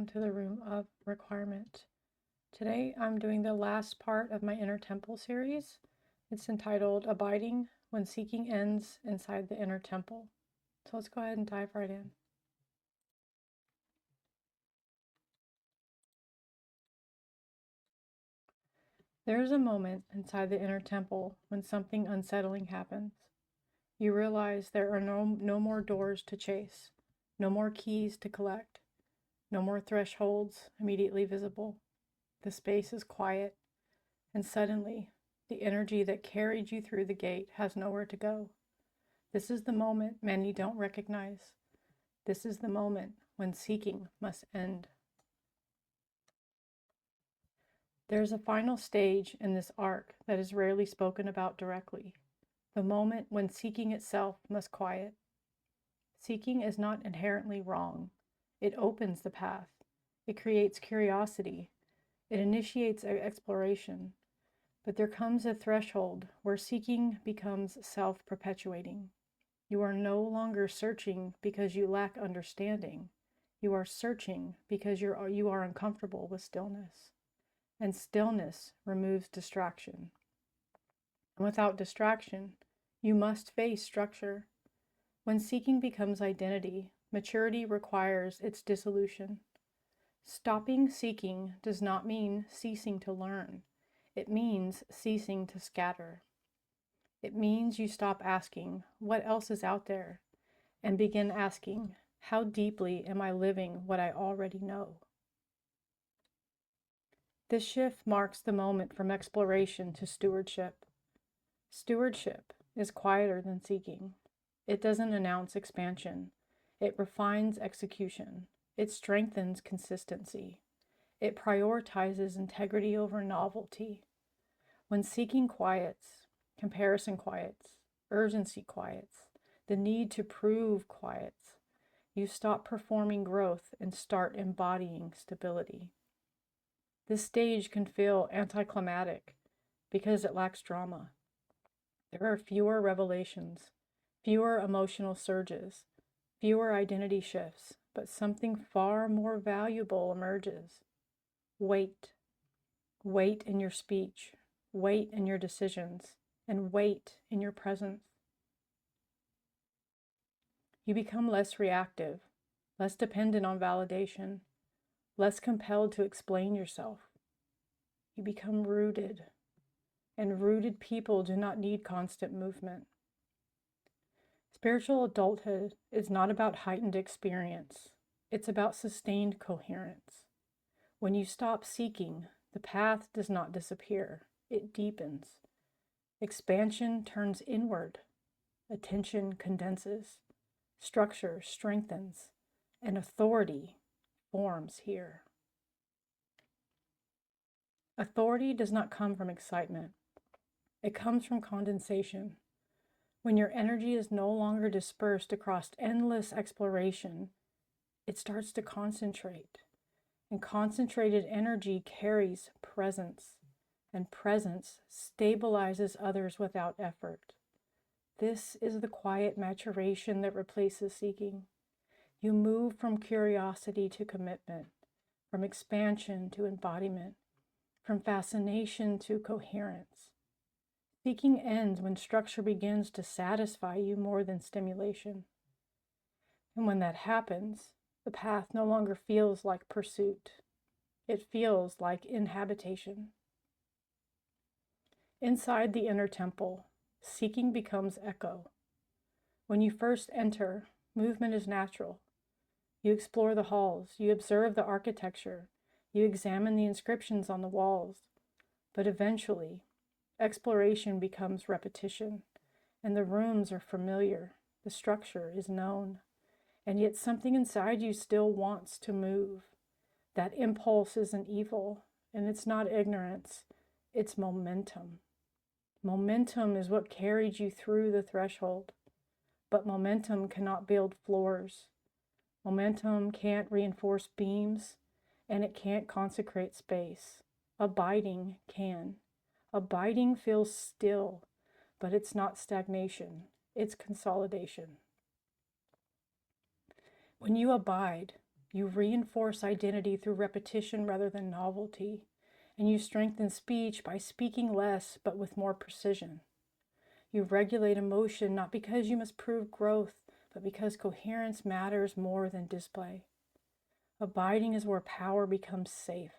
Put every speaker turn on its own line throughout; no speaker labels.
welcome to the Room of Requirement. Today I'm doing the last part of my Inner Temple series. It's entitled Abiding When Seeking Ends Inside the Inner Temple. So let's go ahead and dive right in. There is a moment inside the inner temple when something unsettling happens. You realize there are no more doors to chase, no more keys to collect, no more thresholds immediately visible. The space is quiet, and suddenly, the energy that carried you through the gate has nowhere to go. This is the moment many don't recognize. This is the moment when seeking must end. There's a final stage in this arc that is rarely spoken about directly, the moment when seeking itself must quiet. Seeking is not inherently wrong. It opens the path. It creates curiosity. It initiates exploration. But there comes a threshold where seeking becomes self-perpetuating. You are no longer searching because you lack understanding. You are searching because you are uncomfortable with stillness. And stillness removes distraction. And without distraction, you must face structure. When seeking becomes identity, maturity requires its dissolution. Stopping seeking does not mean ceasing to learn. It means ceasing to scatter. It means you stop asking, what else is out there? And begin asking, how deeply am I living what I already know? This shift marks the moment from exploration to stewardship. Stewardship is quieter than seeking. It doesn't announce expansion. It refines execution. It strengthens consistency. It prioritizes integrity over novelty. When seeking quiets, comparison quiets, urgency quiets, the need to prove quiets, you stop performing growth and start embodying stability. This stage can feel anticlimactic because it lacks drama. There are fewer revelations, fewer emotional surges, fewer identity shifts, but something far more valuable emerges. Wait. Wait in your speech, wait in your decisions, and wait in your presence. You become less reactive, less dependent on validation, less compelled to explain yourself. You become rooted, and rooted people do not need constant movement. Spiritual adulthood is not about heightened experience. It's about sustained coherence. When you stop seeking, the path does not disappear. It deepens. Expansion turns inward. Attention condenses. Structure strengthens. And authority forms here. Authority does not come from excitement. It comes from condensation. When your energy is no longer dispersed across endless exploration, it starts to concentrate. And concentrated energy carries presence, and presence stabilizes others without effort. This is the quiet maturation that replaces seeking. You move from curiosity to commitment, from expansion to embodiment, from fascination to coherence. Seeking ends when structure begins to satisfy you more than stimulation. And when that happens, the path no longer feels like pursuit. It feels like inhabitation. Inside the inner temple, seeking becomes echo. When you first enter, movement is natural. You explore the halls, you observe the architecture, you examine the inscriptions on the walls. But eventually, exploration becomes repetition, and the rooms are familiar, the structure is known. And yet something inside you still wants to move. That impulse isn't evil, and it's not ignorance, it's momentum. Momentum is what carried you through the threshold, but momentum cannot build floors. Momentum can't reinforce beams, and it can't consecrate space. Abiding can. Abiding feels still, but it's not stagnation, it's consolidation. When you abide, You reinforce identity through repetition rather than novelty. And you strengthen speech by speaking less but with more precision. You regulate emotion not because you must prove growth, but because coherence matters more than display. Abiding is where power becomes safe.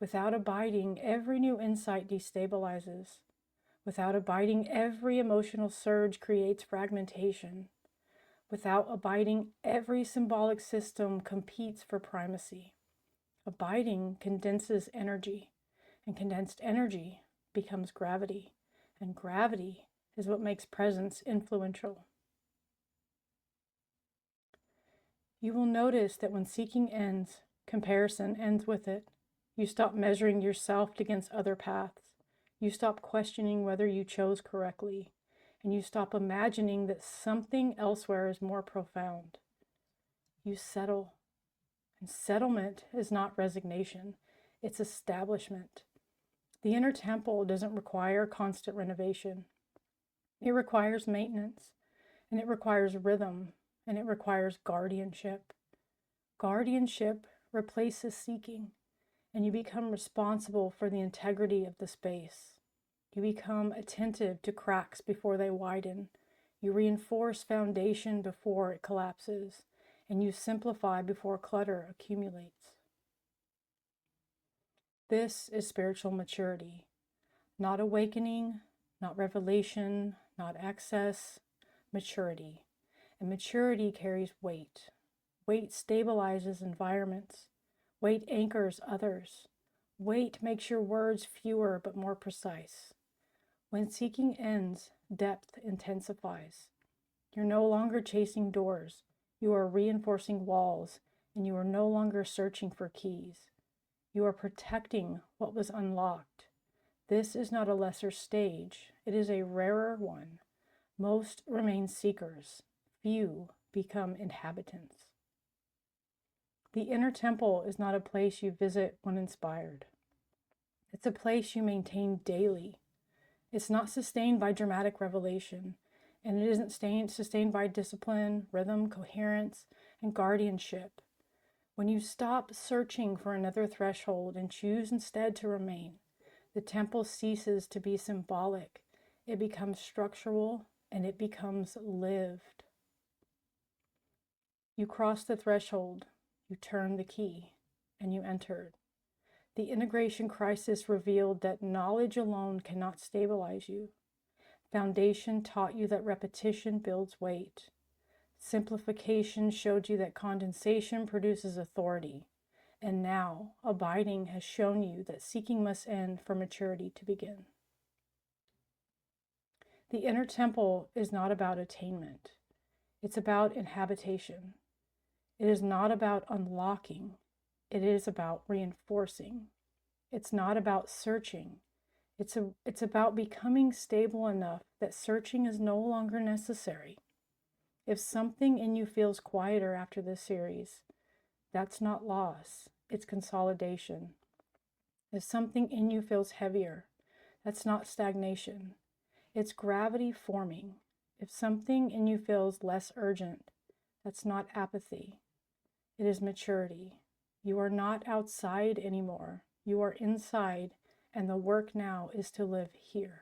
Without abiding, every new insight destabilizes. Without abiding, every emotional surge creates fragmentation. Without abiding, every symbolic system competes for primacy. Abiding condenses energy, and condensed energy becomes gravity, and gravity is what makes presence influential. You will notice that when seeking ends, comparison ends with it. You stop measuring yourself against other paths. You stop questioning whether you chose correctly, and you stop imagining that something elsewhere is more profound. You settle, and settlement is not resignation, it's establishment. The inner temple doesn't require constant renovation. It requires maintenance, and it requires rhythm, and it requires guardianship. Guardianship replaces seeking, and you become responsible for the integrity of the space. You become attentive to cracks before they widen. You reinforce foundation before it collapses, and you simplify before clutter accumulates. This is spiritual maturity, not awakening, not revelation, not access, maturity. And maturity carries weight. Weight stabilizes environments. Weight anchors others. Weight makes your words fewer but more precise. When seeking ends, depth intensifies. You're no longer chasing doors. You are reinforcing walls, and you are no longer searching for keys. You are protecting what was unlocked. This is not a lesser stage. It is a rarer one. Most remain seekers. Few become inhabitants. The inner temple is not a place you visit when inspired. It's a place you maintain daily. It's not sustained by dramatic revelation, and it isn't sustained by discipline, rhythm, coherence, and guardianship. When you stop searching for another threshold and choose instead to remain, the temple ceases to be symbolic. It becomes structural, and it becomes lived. You cross the threshold, you turn the key, and you entered. The integration crisis revealed that knowledge alone cannot stabilize you. Foundation taught you that repetition builds weight. Simplification showed you that condensation produces authority. And now, abiding has shown you that seeking must end for maturity to begin. The inner temple is not about attainment. It's about inhabitation. It is not about unlocking. It is about reinforcing. It's not about searching. It's about becoming stable enough that searching is no longer necessary. If something in you feels quieter after this series, that's not loss, it's consolidation. If something in you feels heavier, that's not stagnation, it's gravity forming. If something in you feels less urgent, that's not apathy, it is maturity. You are not outside anymore. You are inside, and the work now is to live here.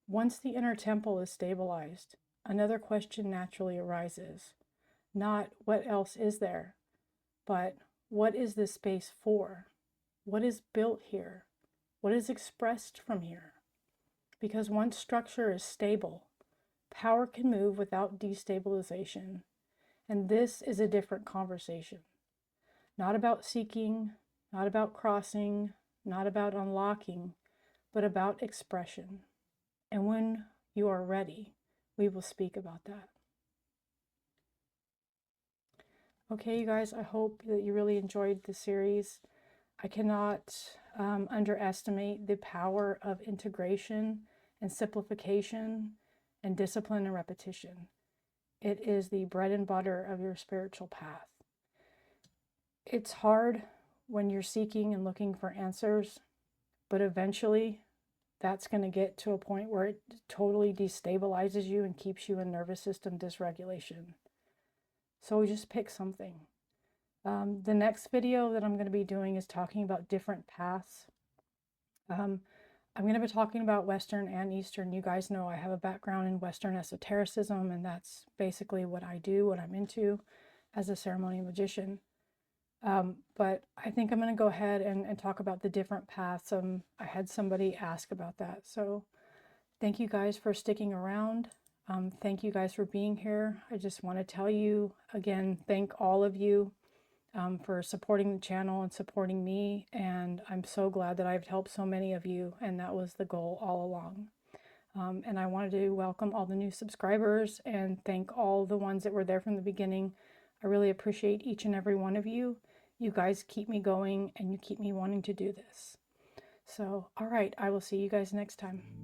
Once the inner temple is stabilized, another question naturally arises. Not what else is there, but what is this space for? What is built here? What is expressed from here? Because once structure is stable, power can move without destabilization. And this is a different conversation. Not about seeking, not about crossing, not about unlocking, but about expression. And when you are ready, we will speak about that. Okay, you guys, I hope that you really enjoyed the series. I cannot underestimate the power of integration and simplification and discipline and repetition. It is the bread and butter of your spiritual path. It's hard when you're seeking and looking for answers, but eventually that's going to get to a point where it totally destabilizes you and keeps you in nervous system dysregulation. So just pick something. The next video that I'm going to be doing is talking about different paths. I'm going to be talking about Western and Eastern. You guys know I have a background in Western esotericism, and that's basically what I do, what I'm into as a ceremonial magician. But I think I'm going to go ahead and talk about the different paths. I had somebody ask about that. So thank you guys for sticking around. Thank you guys for being here. I just want to tell you again, thank all of you for supporting the channel and supporting me. And I'm so glad that I've helped so many of you. And that was the goal all along. And I wanted to welcome all the new subscribers and thank all the ones that were there from the beginning. I really appreciate each and every one of you. You guys keep me going and you keep me wanting to do this. So, all right, I will see you guys next time.